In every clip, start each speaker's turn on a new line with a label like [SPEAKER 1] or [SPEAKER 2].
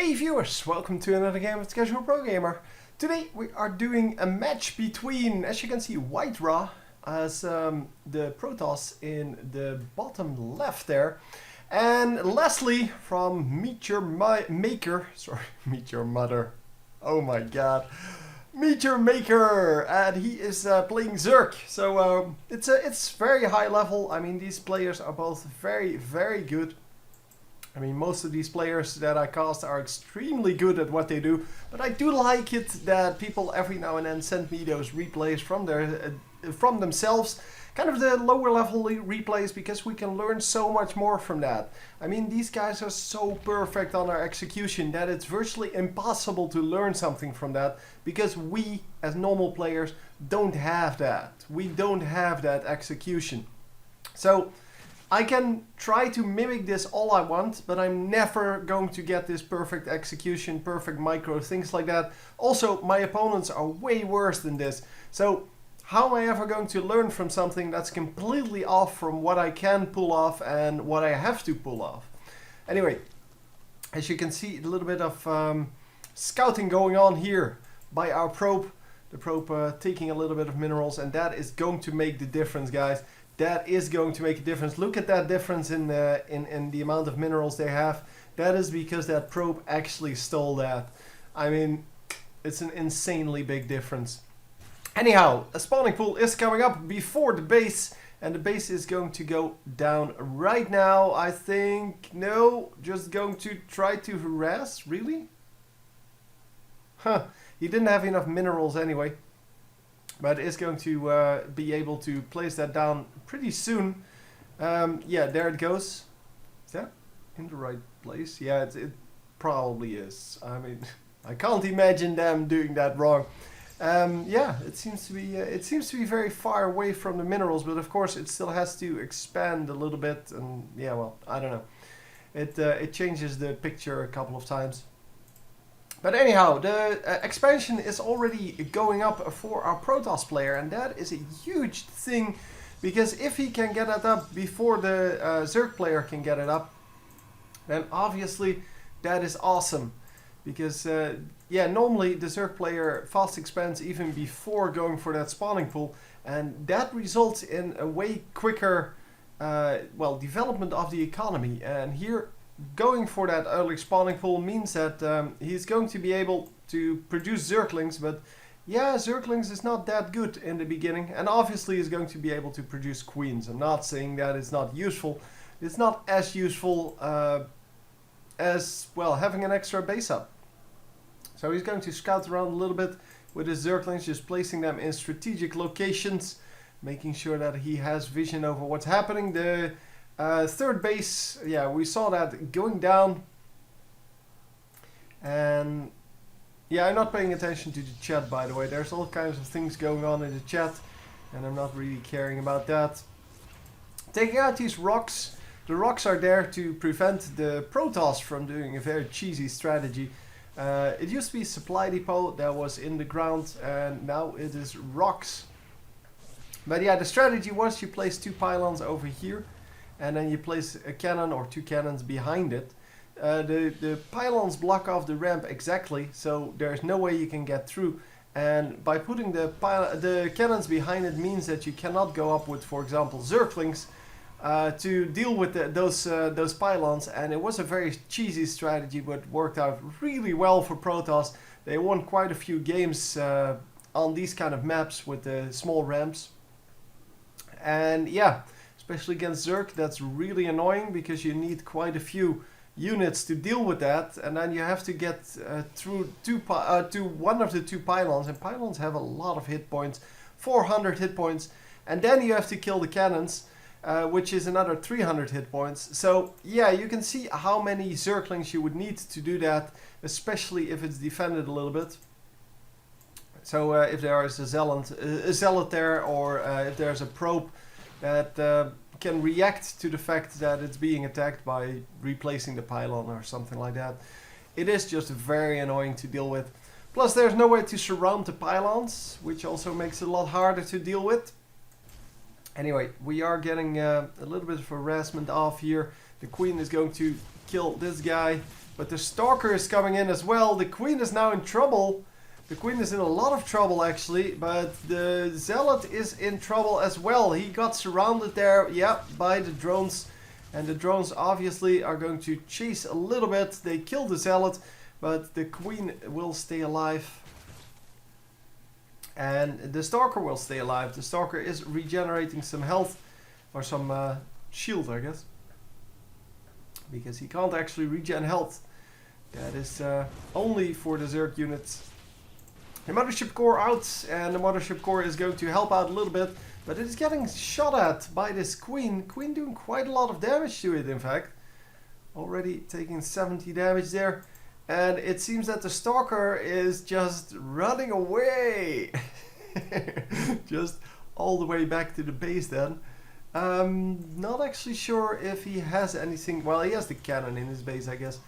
[SPEAKER 1] Hey viewers, welcome to another game of the Casual Pro Gamer. Today we are doing a match between, as you can see, WhiteRa as the Protoss in the bottom left there, and Leslie from Meet Your Maker, sorry, Meet Your Mother, oh my god, Meet Your Maker, and he is playing Zerg. So it's very high level. I mean, these players are both very good. I mean, most of these players that I cast are extremely good at what they do, but I do like it that people every now and then send me those replays from themselves, kind of the lower level replays, because we can learn so much more from that. I mean, these guys are so perfect on their execution that it's virtually impossible to learn something from that, because we as normal players don't have that. We don't have that execution. So I can try to mimic this all I want, but I'm never going to get this perfect execution, perfect micro, things like that. Also, my opponents are way worse than this. So how am I ever going to learn from something that's completely off from what I can pull off and what I have to pull off? Anyway, as you can see, a little bit of scouting going on here by our probe. The probe taking a little bit of minerals, and that is going to make the difference, guys. That is going to make a difference. Look at that difference in the amount of minerals they have. That is because that probe actually stole that. I mean, it's an insanely big difference. Anyhow, a spawning pool is coming up before the base, and the base is going to go down right now, I think. No, just going to try to harass, really? Huh, he didn't have enough minerals anyway. But is going to be able to place that down pretty soon. Yeah, there it goes. Is that in the right place? Yeah, it probably is. I mean, I can't imagine them doing that wrong. Yeah, it seems to be very far away from the minerals, but of course it still has to expand a little bit. And yeah, well, I don't know. It changes the picture a couple of times. But anyhow, the expansion is already going up for our Protoss player, and that is a huge thing, because if he can get it up before the Zerg player can get it up, then obviously that is awesome. Because yeah, normally the Zerg player fast expands even before going for that spawning pool, and that results in a way quicker well, development of the economy. And here, going for that early spawning pool means that he's going to be able to produce Zerglings, but yeah, Zerglings is not that good in the beginning, and obviously he's going to be able to produce queens. I'm not saying that it's not useful. It's not as useful as, well, having an extra base up. So he's going to scout around a little bit with his Zerglings, just placing them in strategic locations, making sure that he has vision over what's happening. The third base, yeah, we saw that going down, and yeah, I'm not paying attention to the chat, by the way. There's all kinds of things going on in the chat, and I'm not really caring about that. Taking out these rocks, the rocks are there to prevent the Protoss from doing a very cheesy strategy. It used to be a supply depot that was in the ground, and now it is rocks. But yeah, the strategy was you place two pylons over here, and then you place a cannon or two cannons behind it. The pylons block off the ramp exactly, so there's no way you can get through. And by putting the cannons behind it means that you cannot go up with, for example, Zerglings to deal with those pylons. And it was a very cheesy strategy, but worked out really well for Protoss. They won quite a few games on these kind of maps with the small ramps. And yeah, especially against Zerg, that's really annoying, because you need quite a few units to deal with that, and then you have to get through to one of the two pylons, and pylons have a lot of hit points, 400 hit points, and then you have to kill the cannons, which is another 300 hit points. So yeah, you can see how many Zerglings you would need to do that, especially if it's defended a little bit. So if there is a zealot there, or if there's a probe that can react to the fact that it's being attacked by replacing the pylon or something like that. It is just very annoying to deal with. Plus there's no way to surround the pylons, which also makes it a lot harder to deal with. Anyway, we are getting a little bit of harassment off here. The queen is going to kill this guy. But the Stalker is coming in as well. The Queen is now in trouble. The Queen is in a lot of trouble actually, but the Zealot is in trouble as well. He got surrounded there, yeah, by the drones. And the drones obviously are going to chase a little bit. They kill the Zealot, but the Queen will stay alive. And the Stalker will stay alive. The Stalker is regenerating some health, or some shield, I guess. Because he can't actually regen health. That is only for the Zerg units. The Mothership Core out, and the Mothership Core is going to help out a little bit. But it is getting shot at by this Queen. Queen doing quite a lot of damage to it, in fact. Already taking 70 damage there. And it seems that the Stalker is just running away. Just all the way back to the base then. Not actually sure if he has anything. Well, he has the cannon in his base, I guess.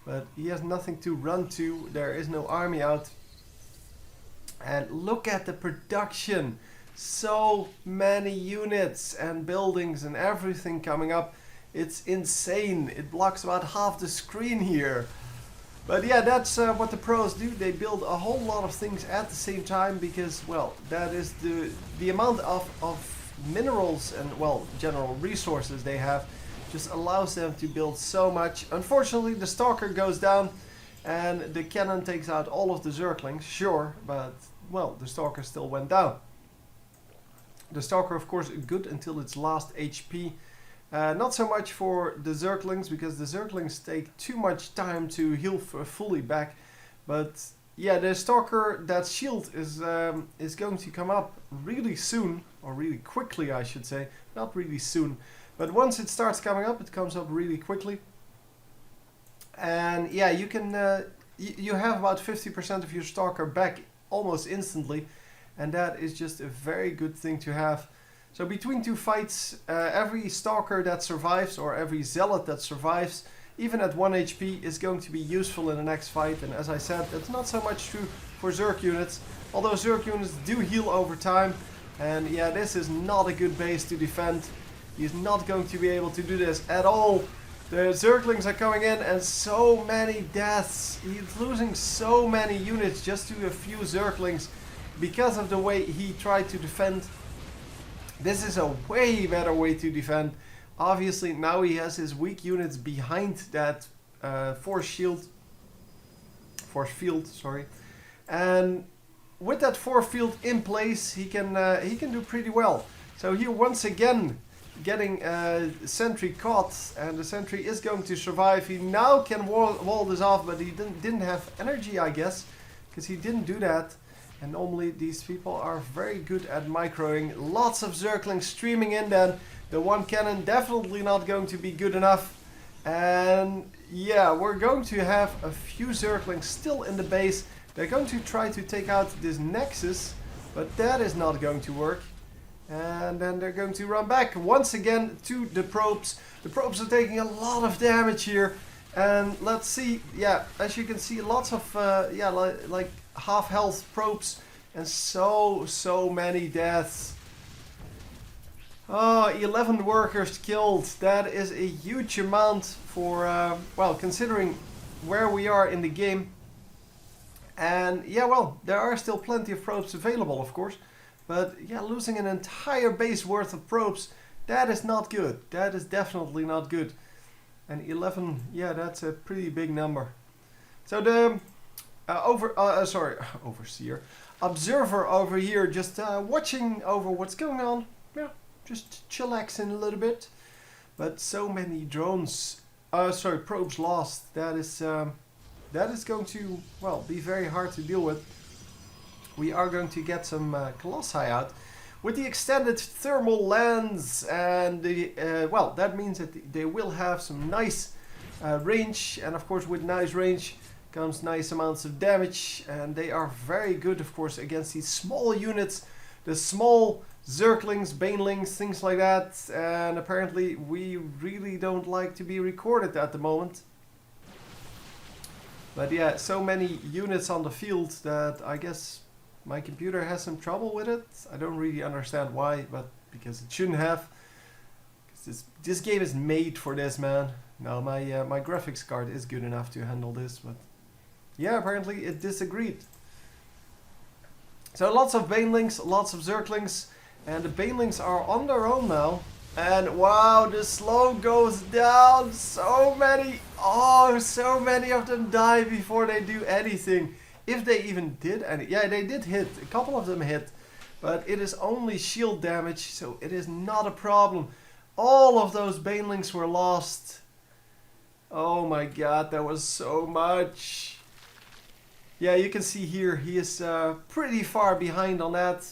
[SPEAKER 1] But he has nothing to run to. There is no army out. And look at the production. So many units and buildings and everything coming up. It's insane. It blocks about half the screen here. But yeah, that's what the pros do. They build a whole lot of things at the same time because, well, that is the amount of minerals and, well, general resources they have just allows them to build so much. Unfortunately, the Stalker goes down and the cannon takes out all of the Zerglings, sure, but, well, the Stalker still went down. The Stalker, of course, good until its last HP. Not so much for the Zerglings, because the Zerglings take too much time to heal fully back. But yeah, the Stalker, that shield is going to come up really soon, or really quickly, I should say. Not really soon, but once it starts coming up, it comes up really quickly. And yeah, you can you have about 50% of your Stalker back almost instantly, and that is just a very good thing to have. So between two fights, every Stalker that survives, or every Zealot that survives, even at 1 HP, is going to be useful in the next fight. And as I said, that's not so much true for Zerg units, although Zerg units do heal over time. And yeah, this is not a good base to defend. He's not going to be able to do this at all. The Zerglings are coming in, and so many deaths. He's losing so many units just to a few Zerglings because of the way he tried to defend. This is a way better way to defend. Obviously, now he has his weak units behind that force field, sorry. And with that force field in place, he can do pretty well. So here once again, getting sentry caught, and the sentry is going to survive. He now can wall this off, but he didn't have energy, I guess, because he didn't do that. And normally these people are very good at microing. Lots of Zerglings streaming in then. The one cannon definitely not going to be good enough. And yeah, we're going to have a few Zerglings still in the base. They're going to try to take out this Nexus, but that is not going to work. And then they're going to run back once again to the probes. The probes are taking a lot of damage here. And let's see, yeah, as you can see, lots of, yeah, like half health probes, and so many deaths. Oh, 11 workers killed. That is a huge amount for, well, considering where we are in the game. And yeah, well, there are still plenty of probes available, of course. But yeah, losing an entire base worth of probes, that is not good. That is definitely not good. And 11, yeah, that's a pretty big number. So the overseer, observer over here, just watching over what's going on. Yeah, just chillaxing a little bit. But so many drones, probes lost. That is going to, well, be very hard to deal with. We are going to get some Colossi out with the extended thermal lens, and the well, that means that they will have some nice range, and of course with nice range comes nice amounts of damage, and they are very good, of course, against these small units, the small Zerglings, Banelings, things like that. And apparently we really don't like to be recorded at the moment. But yeah, so many units on the field that I guess my computer has some trouble with it. I don't really understand why, but because it shouldn't have. This game is made for this, man. No, my graphics card is good enough to handle this, but yeah, apparently it disagreed. So lots of banelings, lots of zerglings, and the banelings are on their own now. And wow, the slow goes down. So many, oh, so many of them die before they do anything. If they even did any, yeah, they did hit. A couple of them hit, but it is only shield damage, so it is not a problem. All of those banelings were lost. Oh my god, that was so much. Yeah, you can see here he is pretty far behind on that.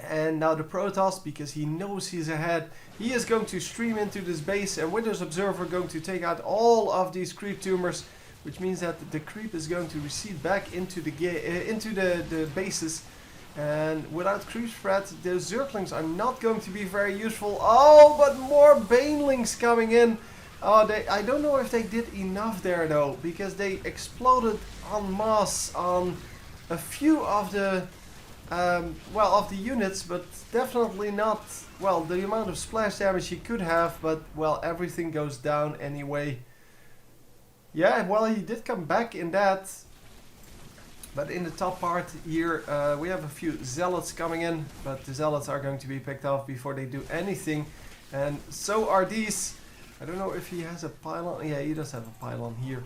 [SPEAKER 1] And now the Protoss, because he knows he's ahead, he is going to stream into this base, and with his observer going to take out all of these creep tumors, which means that the creep is going to recede back into the bases. And without creep spread, the zerglings are not going to be very useful. Oh, but more banelings coming in. Oh, I don't know if they did enough there though, because they exploded en masse on a few of the well, of the units, but definitely not, well, the amount of splash damage he could have, but well, everything goes down anyway. Yeah, well, he did come back in that, but in the top part here we have a few zealots coming in, but the zealots are going to be picked off before they do anything, and so are these. I don't know if he has a pylon. Yeah, he does have a pylon here,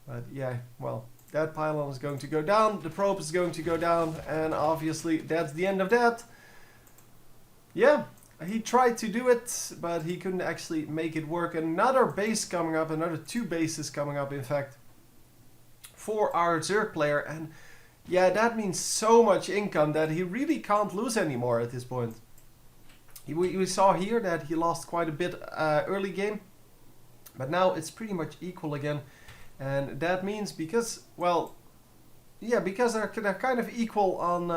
[SPEAKER 1] but yeah, well, that pylon is going to go down, the probe is going to go down, and obviously that's the end of that. Yeah, he tried to do it, but he couldn't actually make it work. Another base coming up, another 2 bases coming up in fact, for our Zerg player, and yeah, that means so much income that he really can't lose anymore at this point. We saw here that he lost quite a bit early game, but now it's pretty much equal again. And that means because, well, yeah, because they're kind of equal on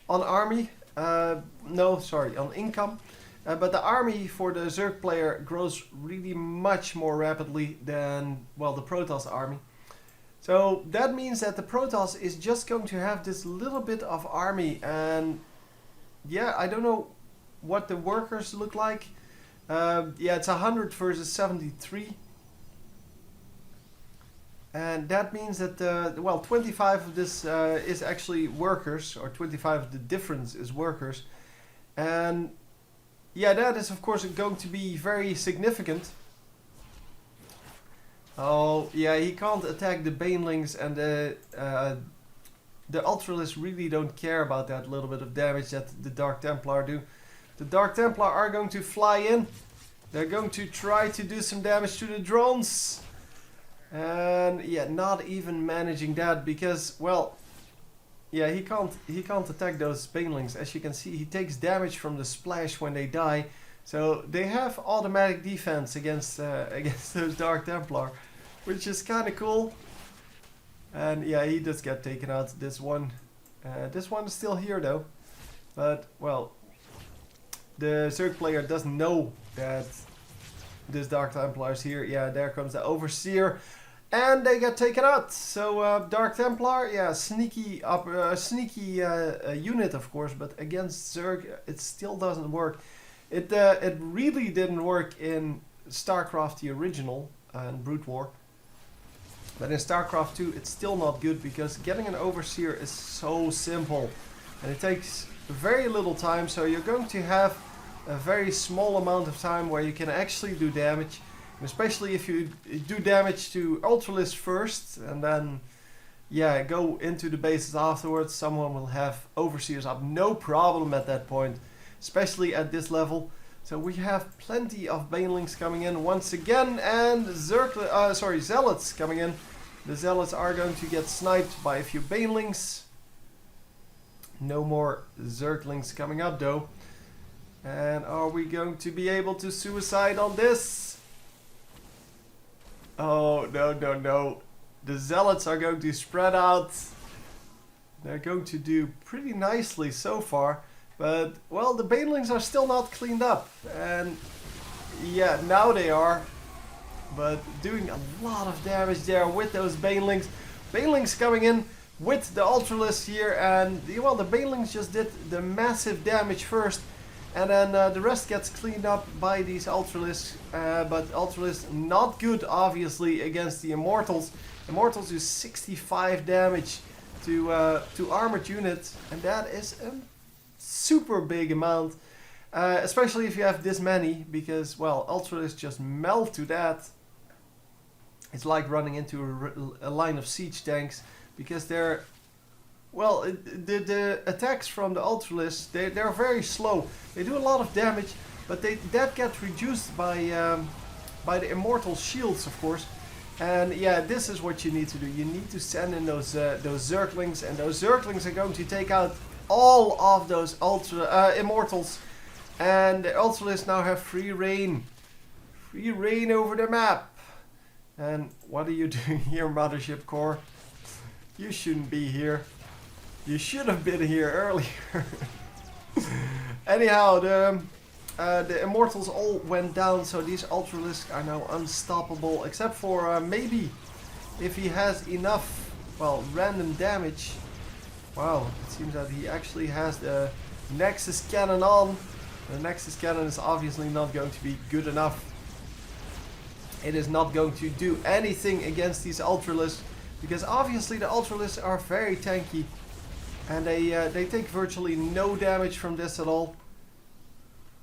[SPEAKER 1] army. No, sorry, on income. But the army for the Zerg player grows really much more rapidly than, well, the Protoss army. So that means that the Protoss is just going to have this little bit of army. And yeah, I don't know what the workers look like. Yeah, it's 100 versus 73. And that means that, well, 25 of this is actually workers, or 25 of the difference is workers. And yeah, that is of course going to be very significant. Oh, yeah, he can't attack the banelings, and the Ultralists really don't care about that little bit of damage that the Dark Templar do. The Dark Templar are going to fly in. They're going to try to do some damage to the drones. And yeah, not even managing that because, well, yeah, he can't attack those banelings. As you can see, he takes damage from the splash when they die. So they have automatic defense against against those Dark Templar, which is kind of cool. And yeah, he does get taken out. This one is still here though. But well, the Zerg player doesn't know that this Dark Templar is here. Yeah, there comes the Overseer. And they get taken out. So Dark Templar, yeah, sneaky unit of course, but against Zerg it still doesn't work. It really didn't work in Starcraft the original and Brood War, but in Starcraft 2 it's still not good because getting an Overseer is so simple, and it takes very little time. So you're going to have a very small amount of time where you can actually do damage. Especially if you do damage to Ultralists first and then, yeah, go into the bases afterwards, someone will have Overseers up, no problem at that point, especially at this level. So we have plenty of banelings coming in once again, and Zealots coming in. The Zealots are going to get sniped by a few banelings. No more Zerglings coming up though. And are we going to be able to suicide on this? Oh, no, no, no. The Zealots are going to spread out. They're going to do pretty nicely so far. But, well, the banelings are still not cleaned up. And, yeah, now they are. But doing a lot of damage there with those banelings. Banelings coming in with the Ultralists here. And, well, the banelings just did the massive damage first. And then the rest gets cleaned up by these Ultralisks, but Ultralisks not good obviously against the Immortals. Immortals do 65 damage to armored units, and that is a super big amount. Especially if you have this many, because, well, Ultralisks just melt to that. It's like running into a line of siege tanks, because they're, well, the attacks from the Ultralisks, they're very slow. They do a lot of damage, but that gets reduced by the Immortal shields, of course. And yeah, this is what you need to do. You need to send in those Zerglings, and those Zerglings are going to take out all of those Immortals. And the Ultralisks now have free reign over the map. And what are you doing here, Mothership Core? You shouldn't be here. You should have been here earlier. Anyhow, the Immortals all went down, so these Ultralisks are now unstoppable, except for maybe if he has enough, well, random damage. Wow, it seems that he actually has the Nexus Cannon on. The Nexus Cannon is obviously not going to be good enough. It is not going to do anything against these Ultralisks, because obviously the Ultralisks are very tanky, and they take virtually no damage from this at all.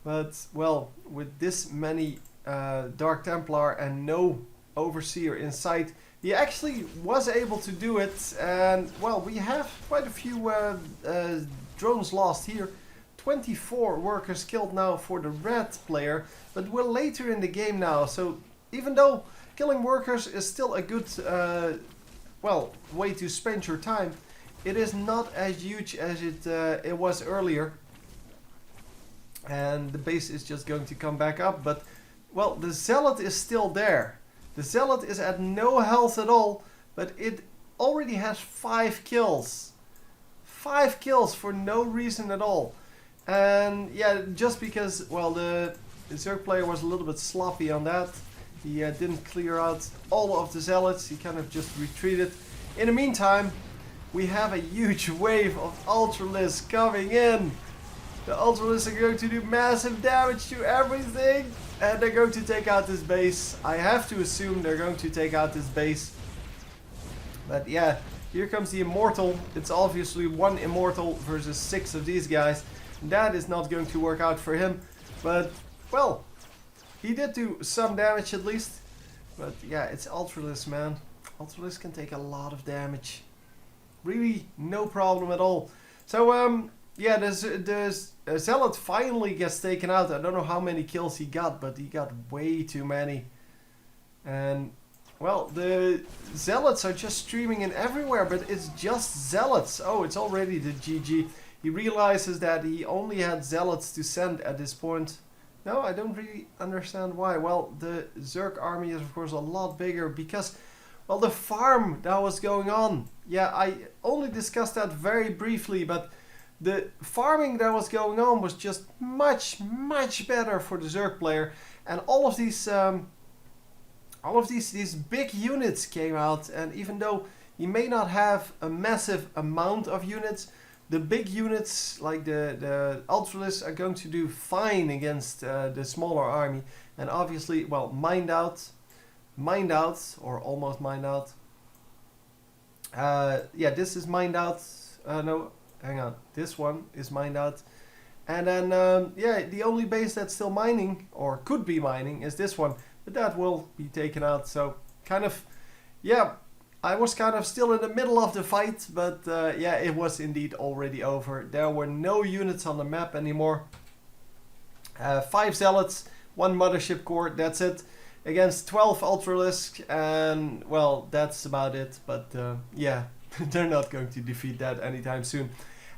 [SPEAKER 1] But, well, with this many Dark Templar and no Overseer in sight, he actually was able to do it. And, well, we have quite a few drones lost here. 24 workers killed now for the red player, but we're later in the game now. So even though killing workers is still a good, well, way to spend your time, it is not as huge as it was earlier. And the base is just going to come back up, but, well, the Zealot is still there. The Zealot is at no health at all, but it already has 5 kills. 5 kills for no reason at all. And yeah, just because, well, the Zerg player was a little bit sloppy on that. He didn't clear out all of the Zealots, he kind of just retreated. In the meantime, we have a huge wave of Ultralisks coming in. The Ultralisks are going to do massive damage to everything, and they're going to take out this base. I have to assume they're going to take out this base. But yeah, here comes the Immortal. It's obviously 1 Immortal versus 6 of these guys. That is not going to work out for him. But, well, he did do some damage at least. But yeah, it's Ultralisks, man. Ultralisks can take a lot of damage. Really, no problem at all. So, yeah, the Zealot finally gets taken out. I don't know how many kills he got, but he got way too many. And, well, the Zealots are just streaming in everywhere, but it's just Zealots. Oh, it's already the GG. He realizes that he only had Zealots to send at this point. No, I don't really understand why. Well, the Zerg army is of course a lot bigger because, well, the farm that was going on. Yeah, I only discussed that very briefly, but the farming that was going on was just much better for the Zerg player, and all of these big units came out. And even though you may not have a massive amount of units, the big units like the Ultralisks are going to do fine against the smaller army. And obviously, well, mined out, or almost mined out. Yeah, this is mined out. No, hang on. This one is mined out. And then, yeah, the only base that's still mining, or could be mining, is this one. But that will be taken out. So, kind of, yeah, I was kind of still in the middle of the fight. But, yeah, it was indeed already over. There were no units on the map anymore. 5 Zealots, 1 Mothership Core, that's it. Against 12 Ultralisks, and, well, that's about it. But, yeah, they're not going to defeat that anytime soon.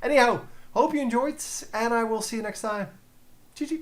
[SPEAKER 1] Anyhow, hope you enjoyed, and I will see you next time. GG.